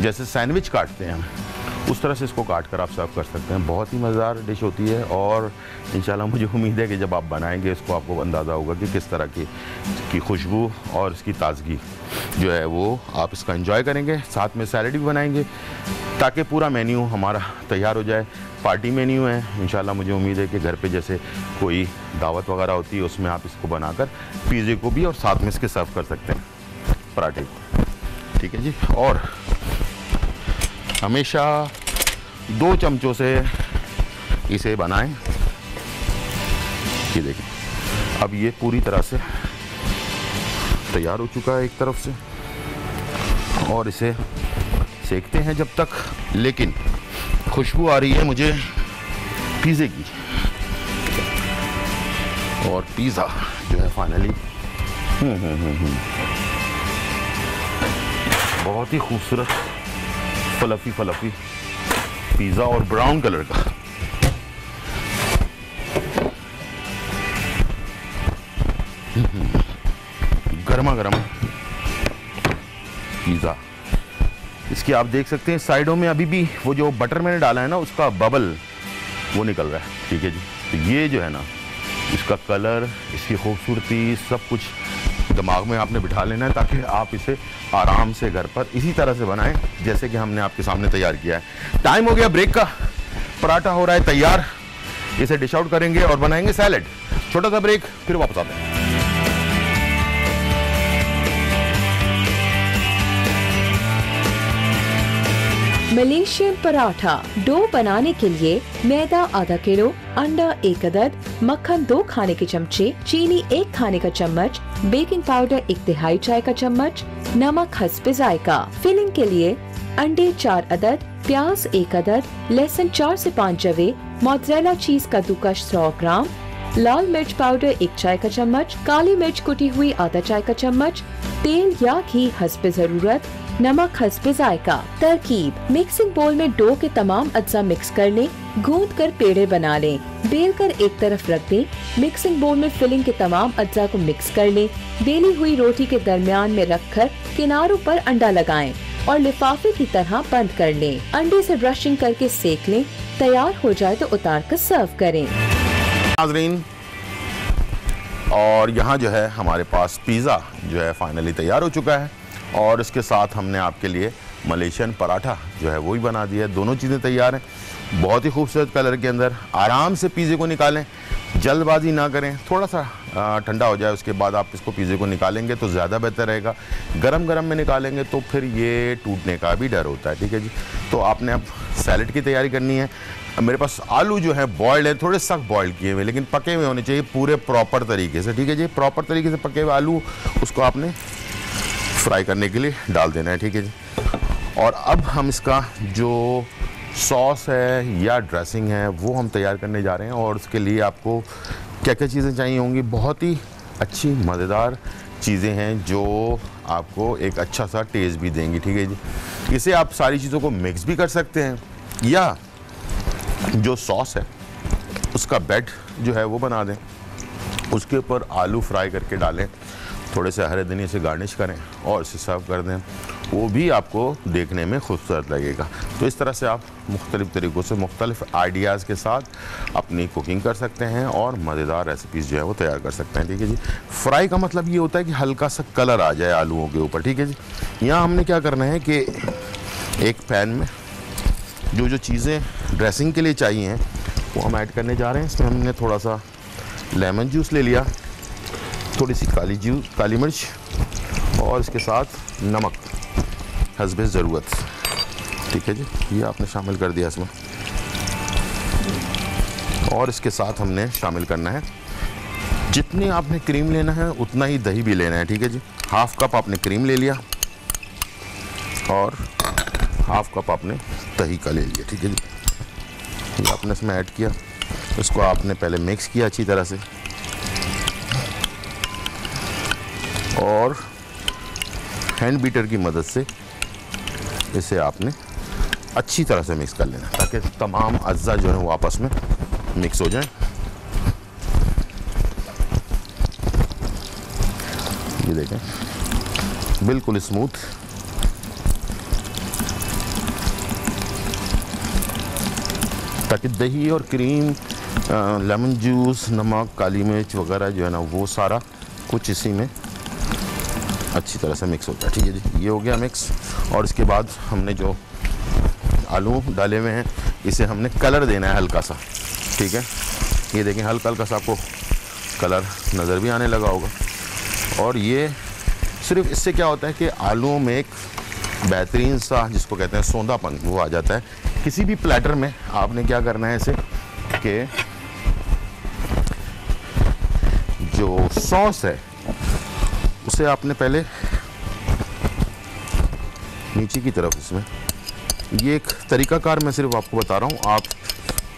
जैसे सैंडविच काटते हैं उस तरह से इसको काट कर आप सर्व कर सकते हैं। बहुत ही मज़ेदार डिश होती है और इंशाल्लाह मुझे उम्मीद है कि जब आप बनाएंगे इसको आपको अंदाज़ा होगा कि किस तरह की खुशबू और इसकी ताज़गी जो है वो आप इसका एंजॉय करेंगे। साथ में सैलड भी बनाएंगे ताकि पूरा मेन्यू हमारा तैयार हो जाए। पार्टी मेन्यू है, इंशाल्लाह मुझे उम्मीद है कि घर पे जैसे कोई दावत वगैरह होती है उसमें आप इसको बनाकर पिज़्ज़े को भी और साथ में इसके सर्व कर सकते हैं पराठे को। ठीक है जी, और हमेशा 2 चमचों से इसे बनाएं। ये देखिए, अब ये पूरी तरह से तैयार हो चुका है एक तरफ से, और इसे सेकते हैं जब तक, लेकिन खुशबू आ रही है मुझे पिज़्ज़े की, और पिज़्ज़ा जो है फाइनली बहुत ही खूबसूरत फलफी पिज़्ज़ा और ब्राउन कलर का। गर्मा गर्म पिज़्ज़ा। इसकी आप देख सकते हैं साइडों में अभी भी वो जो बटर मैंने डाला है ना, उसका बबल वो निकल रहा है। ठीक है जी, तो ये जो है ना, इसका कलर, इसकी खूबसूरती, सब कुछ दिमाग में आपने बिठा लेना है, ताकि आप इसे आराम से घर पर इसी तरह से बनाएं जैसे कि हमने आपके सामने तैयार किया है। टाइम हो गया ब्रेक का, पराठा हो रहा है तैयार, इसे डिश आउट करेंगे और बनाएंगे सैलेड। छोटा सा ब्रेक, फिर वापस आते हैं। मलेशियन पराठा डो बनाने के लिए मैदा आधा किलो, अंडा 1 अदद, मक्खन 2 खाने के चमचे, चीनी 1 खाने का चम्मच, बेकिंग पाउडर 1/2 चाय का चम्मच, नमक हस्बे जायका। फिलिंग के लिए अंडे 4 अदद, प्याज 1 अदद, लहसुन 4 से 5 जवे, मोज़रेला चीज कद्दूकस 100 ग्राम, लाल मिर्च पाउडर 1 चाय का चम्मच, काली मिर्च कुटी हुई आधा चाय का चम्मच, तेल या घी हस्बे जरूरत, नमक हस्बे जायका। तरकीब: मिक्सिंग बोल में डो के तमाम अज्जा मिक्स कर लें, गूंद कर पेड़े बना लें, बेल कर एक तरफ रख दें। मिक्सिंग बोल में फिलिंग के तमाम अज्जा को मिक्स कर लें। बेली हुई रोटी के दरमियान में रखकर किनारों पर अंडा लगाएं और लिफाफे की तरह बंद कर लें। अंडे से ब्रशिंग करके सेक लें। तैयार हो जाए तो उतार कर सर्व करें। नाज़रीन, और यहाँ जो है हमारे पास पिज़्ज़ा जो है फाइनली तैयार हो चुका है, और इसके साथ हमने आपके लिए मलेशियन पराठा जो है वो भी बना दिया है। दोनों चीज़ें तैयार हैं, बहुत ही खूबसूरत कलर के अंदर। आराम से पिज़्ज़े को निकालें, जल्दबाजी ना करें, थोड़ा सा ठंडा हो जाए उसके बाद आप इसको पिज़्ज़े को निकालेंगे तो ज़्यादा बेहतर रहेगा। गरम गरम में निकालेंगे तो फिर ये टूटने का भी डर होता है। ठीक है जी, तो आपने अब सैलेड की तैयारी करनी है। मेरे पास आलू जो है बॉयल्ड है, थोड़े सख्त बॉयल्ड किए हुए, लेकिन पके हुए होने चाहिए पूरे प्रॉपर तरीके से। ठीक है जी, प्रॉपर तरीके से पके हुए आलू, उसको आपने फ्राई करने के लिए डाल देना है। ठीक है जी, और अब हम इसका जो सॉस है या ड्रेसिंग है वो हम तैयार करने जा रहे हैं, और उसके लिए आपको क्या क्या चीज़ें चाहिए होंगी। बहुत ही अच्छी मज़ेदार चीज़ें हैं जो आपको एक अच्छा सा टेस्ट भी देंगी। ठीक है जी, इसे आप सारी चीज़ों को मिक्स भी कर सकते हैं, या जो सॉस है उसका बेड जो है वो बना दें, उसके ऊपर आलू फ्राई करके डालें, थोड़े से हरे धनिया से गार्निश करें और इसे सर्व कर दें। वो भी आपको देखने में खूबसूरत लगेगा। तो इस तरह से आप मुख्तलिफ़ तरीक़ों से मुख्तलिफ़ आइडियाज़ के साथ अपनी कुकिंग कर सकते हैं और मज़ेदार रेसिपीज़ जो है वो तैयार कर सकते हैं। ठीक है जी, फ्राई का मतलब ये होता है कि हल्का सा कलर आ जाए आलूओं के ऊपर। ठीक है जी, यहाँ हमने क्या करना है कि एक पैन में जो जो चीज़ें ड्रेसिंग के लिए चाहिए हैं वो हम ऐड करने जा रहे हैं। इसमें हमने थोड़ा सा लेमन जूस ले लिया, थोड़ी सी काली मिर्च, और इसके साथ नमक हस्बे ज़रूरत। ठीक है जी, ये आपने शामिल कर दिया इसमें, और इसके साथ हमने शामिल करना है, जितनी आपने क्रीम लेना है उतना ही दही भी लेना है। ठीक है जी, हाफ़ कप आपने क्रीम ले लिया और हाफ़ कप आपने दही का ले लिया। ठीक है जी, ये आपने इसमें ऐड किया, इसको आपने पहले मिक्स किया अच्छी तरह से, और हैंड बीटर की मदद से इसे आपने अच्छी तरह से मिक्स कर लेना, ताकि तमाम अज्जा जो है वो आपस में मिक्स हो जाएं। ये देखें, बिल्कुल स्मूथ। ताकि दही और क्रीम, लेमन जूस, नमक, काली मिर्च वगैरह जो है ना वो सारा कुछ इसी में अच्छी तरह से मिक्स होता है। ठीक है जी, ये हो गया मिक्स। और इसके बाद हमने जो आलू डाले हुए हैं इसे हमने कलर देना है हल्का सा। ठीक है, ये देखें हल्का हल्का सा आपको कलर नज़र भी आने लगा होगा, और ये सिर्फ इससे क्या होता है कि आलूओं में एक बेहतरीन सा जिसको कहते हैं सौंधापन वो आ जाता है। किसी भी प्लेटर में आपने क्या करना है, इसे कि जो सॉस है उसे आपने पहले नीचे की तरफ, इसमें ये एक तरीकाकार मैं सिर्फ आपको बता रहा हूँ, आप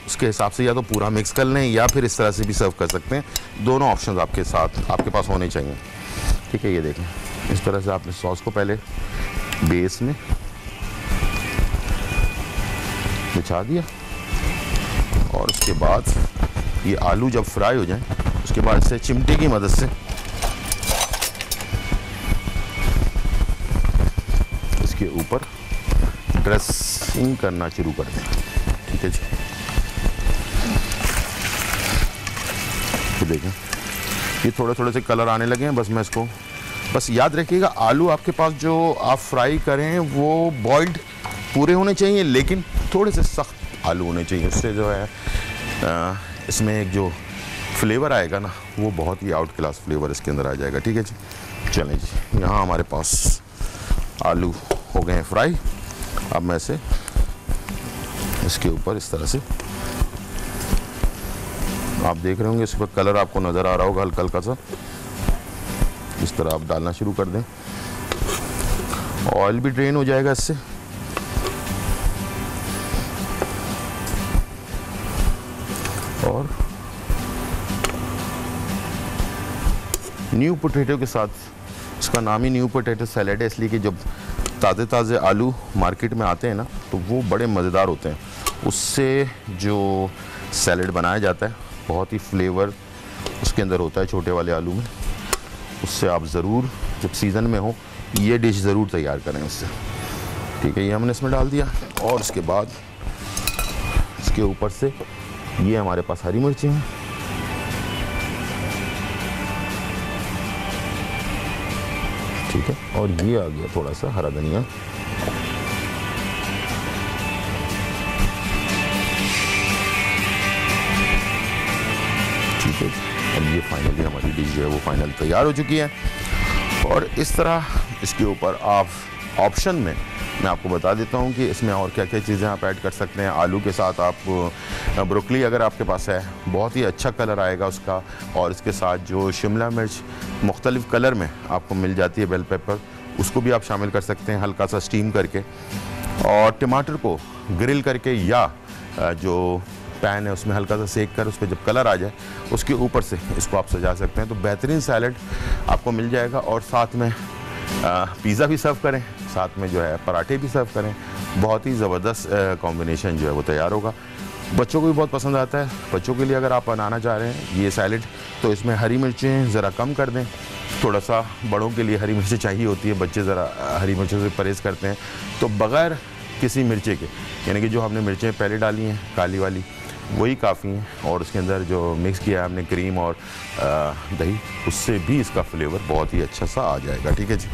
उसके हिसाब से या तो पूरा मिक्स कर लें या फिर इस तरह से भी सर्व कर सकते हैं। दोनों ऑप्शंस आपके साथ आपके पास होने चाहिए, ठीक है। ये देखें, इस तरह से आपने सॉस को पहले बेस में बिछा दिया और उसके बाद ये आलू जब फ्राई हो जाए उसके बाद इसे चिमटे की मदद से इसके ऊपर ड्रेसिंग करना शुरू कर दें, ठीक है जी। तो देखें ये थोड़े थोड़े से कलर आने लगे हैं। बस मैं इसको, बस याद रखिएगा आलू आपके पास जो आप फ्राई करें वो बॉइल्ड पूरे होने चाहिए, लेकिन थोड़े से सख्त आलू होने चाहिए। उससे जो है इसमें एक जो फ्लेवर आएगा ना, वो बहुत ही आउट क्लास फ्लेवर इसके अंदर आ जाएगा, ठीक है जी। चलें जी, यहाँ हमारे पास आलू हो गए हैं फ्राई। अब मैं इसे इसके ऊपर इस तरह से, आप देख रहे होंगे इस पर कलर आपको नज़र आ रहा होगा हल्का हल्का सा, इस तरह आप डालना शुरू कर दें। ऑयल भी ड्रेन हो जाएगा इससे। और न्यू पोटैटो के साथ, इसका नाम ही न्यू पोटैटो सैलेड है इसलिए कि जब ताज़े ताज़े आलू मार्केट में आते हैं ना तो वो बड़े मज़ेदार होते हैं। उससे जो सैलेड बनाया जाता है बहुत ही फ्लेवर उसके अंदर होता है छोटे वाले आलू में। उससे आप ज़रूर जब सीज़न में हो ये डिश ज़रूर तैयार करें उससे, ठीक है। ये हमने इसमें डाल दिया और उसके बाद इसके ऊपर से ये हमारे पास हरी मिर्ची हैं, ठीक है। और ये आ गया थोड़ा सा हरा धनिया, ठीक है। अब ये फाइनली हमारी डिश जो है वो फाइनल तैयार हो चुकी है। और इस तरह इसके ऊपर आप ऑप्शन में मैं आपको बता देता हूँ कि इसमें और क्या क्या चीज़ें आप ऐड कर सकते हैं। आलू के साथ आप ब्रोकली अगर आपके पास है, बहुत ही अच्छा कलर आएगा उसका। और इसके साथ जो शिमला मिर्च मुख्तलिफ़ कलर में आपको मिल जाती है, बेल पेपर, उसको भी आप शामिल कर सकते हैं हल्का सा स्टीम करके। और टमाटर को ग्रिल करके या जो पैन है उसमें हल्का सा सेक कर उस पर जब कलर आ जाए उसके ऊपर से इसको आप सजा सकते हैं। तो बेहतरीन सैलड आपको मिल जाएगा। और साथ में पिज़्ज़ा भी सर्व करें, साथ में जो है पराठे भी सर्व करें, बहुत ही ज़बरदस्त कॉम्बिनेशन जो है वो तैयार होगा। बच्चों को भी बहुत पसंद आता है। बच्चों के लिए अगर आप बनाना चाह रहे हैं ये सैलड तो इसमें हरी मिर्चें ज़रा कम कर दें, थोड़ा सा बड़ों के लिए हरी मिर्चें चाहिए होती है, बच्चे ज़रा हरी मिर्चों से परहेज़ करते हैं। तो बग़ैर किसी मिर्चे के, यानी कि जो हमने मिर्चें पहले डाली हैं काली वाली वही काफ़ी हैं, और उसके अंदर जो मिक्स किया है हमने क्रीम और दही, उससे भी इसका फ्लेवर बहुत ही अच्छा सा आ जाएगा, ठीक है जी।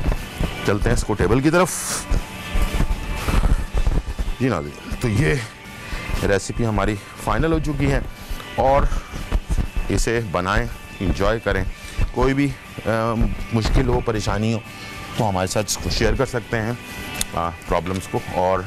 चलते हैं इसको टेबल की तरफ जी नाज़रीन। तो ये रेसिपी हमारी फाइनल हो चुकी है और इसे बनाएं, इंजॉय करें। कोई भी मुश्किल हो, परेशानी हो तो हमारे साथ इसको शेयर कर सकते हैं प्रॉब्लम्स को, और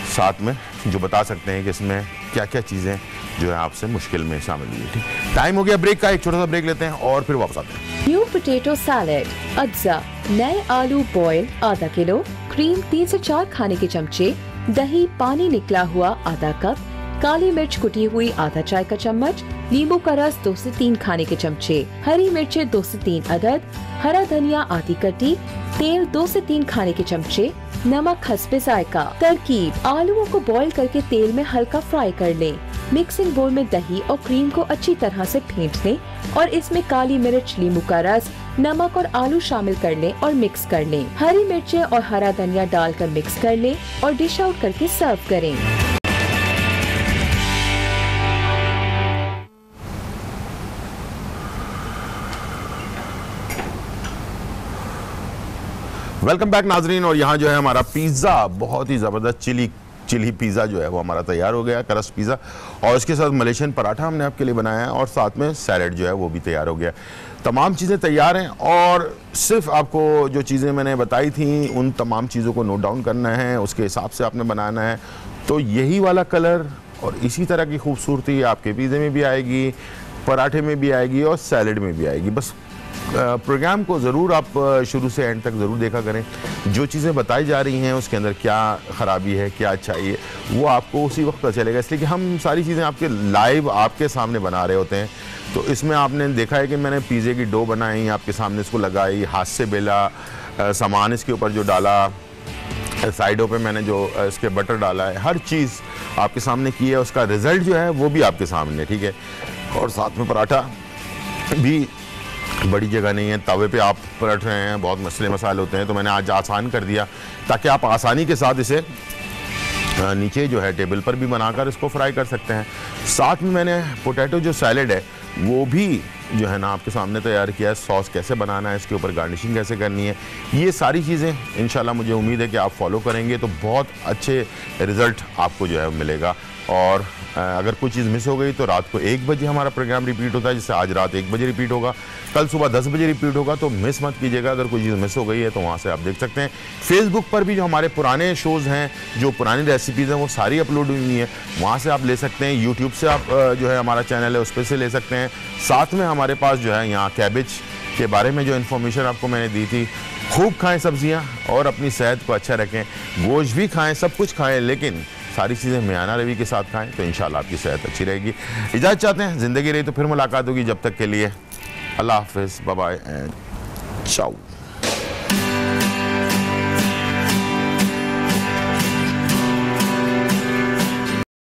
साथ में जो बता सकते हैं कि इसमें क्या क्या चीज़ें जो है आपसे मुश्किल में शामिल हुई है। ठीक, टाइम हो गया ब्रेक का, एक छोटा सा ब्रेक लेते हैं और फिर वापस आते हैं। न्यू पोटैटो सैलेड अज्जा, नए आलू बॉयल आधा किलो, क्रीम 3 से 4 खाने के चमचे, दही पानी निकला हुआ आधा कप, काली मिर्च कुटी हुई आधा चाय का चम्मच, नींबू का रस 2 से 3 खाने के चमचे, हरी मिर्चें 2 से 3 अदद, हरा धनिया आधी कटी, तेल 2 से 3 खाने के चमचे, नमक हस्बे जायका। तरकीब: आलूओं को बॉईल करके तेल में हल्का फ्राई कर लें। मिक्सिंग बोल में दही और क्रीम को अच्छी तरह से फेंट लें और इसमें काली मिर्च, नींबू का रस, नमक और आलू शामिल कर लें और मिक्स कर लें। हरी मिर्चें और हरा धनिया डालकर मिक्स कर लें और डिश आउट करके सर्व करें। वेलकम बैक नाजरीन। और यहाँ जो है हमारा पिज़्ज़ा, बहुत ही ज़बरदस्त चिली पिज़्ज़ा जो है वो हमारा तैयार हो गया, क्रस्ट पिज़्ज़ा, और इसके साथ मलेशियन पराठा हमने आपके लिए बनाया है और साथ में सैलेड जो है वो भी तैयार हो गया। तमाम चीज़ें तैयार हैं और सिर्फ आपको जो चीज़ें मैंने बताई थी उन तमाम चीज़ों को नोट डाउन करना है, उसके हिसाब से आपने बनाना है। तो यही वाला कलर और इसी तरह की खूबसूरती आपके पिज़्ज़े में भी आएगी, पराठे में भी आएगी और सैलड में भी आएगी। बस प्रोग्राम को ज़रूर आप शुरू से एंड तक ज़रूर देखा करें। जो चीज़ें बताई जा रही हैं उसके अंदर क्या ख़राबी है, क्या अच्छाई है, वो आपको उसी वक्त पता चलेगा, इसलिए कि हम सारी चीज़ें आपके लाइव आपके सामने बना रहे होते हैं। तो इसमें आपने देखा है कि मैंने पिज़्ज़े की डो बनाई, आपके सामने इसको लगाई, हाथ से बेला, सामान इसके ऊपर जो डाला, साइडों पे मैंने जो इसके बटर डाला है, हर चीज़ आपके सामने की है, उसका रिज़ल्ट जो है वो भी आपके सामने, ठीक है। और साथ में पराठा भी बड़ी जगह नहीं है, तवे पे आप पलट रहे हैं, बहुत मसले मसाले होते हैं, तो मैंने आज आसान कर दिया ताकि आप आसानी के साथ इसे नीचे जो है टेबल पर भी बनाकर इसको फ्राई कर सकते हैं। साथ में मैंने पोटैटो जो सैलेड है वो भी जो है ना आपके सामने तैयार किया है, सॉस कैसे बनाना है, इसके ऊपर गार्निशिंग कैसे करनी है, ये सारी चीज़ें इंशाल्लाह मुझे उम्मीद है कि आप फॉलो करेंगे तो बहुत अच्छे रिज़ल्ट आपको जो है मिलेगा। और अगर कोई चीज़ मिस हो गई तो रात को 1 बजे हमारा प्रोग्राम रिपीट होता है, जैसे आज रात 1 बजे रिपीट होगा, कल सुबह 10 बजे रिपीट होगा, तो मिस मत कीजिएगा। अगर कोई चीज़ मिस हो गई है तो वहाँ से आप देख सकते हैं। फेसबुक पर भी जो हमारे पुराने शोज़ हैं, जो पुरानी रेसिपीज़ हैं, वो सारी अपलोड हुई हैं, वहाँ से आप ले सकते हैं। यूट्यूब से आप जो है हमारा चैनल है उस पर से ले सकते हैं। साथ में हमारे पास जो है यहाँ कैबेज के बारे में जो इन्फॉर्मेशन आपको मैंने दी थी, खूब खाएँ सब्जियाँ और अपनी सेहत को अच्छा रखें, गोश्त भी खाएँ, सब कुछ खाएँ, लेकिन सारी चीज़ें मियाना रवि के साथ खाएं तो इंशाल्लाह आपकी सेहत अच्छी रहेगी। इजाज़त चाहते हैं, ज़िंदगी रही तो फिर मुलाकात होगी, जब तक के लिए अल्लाह हाफ़िज़, बाय बाय एंड चाओ।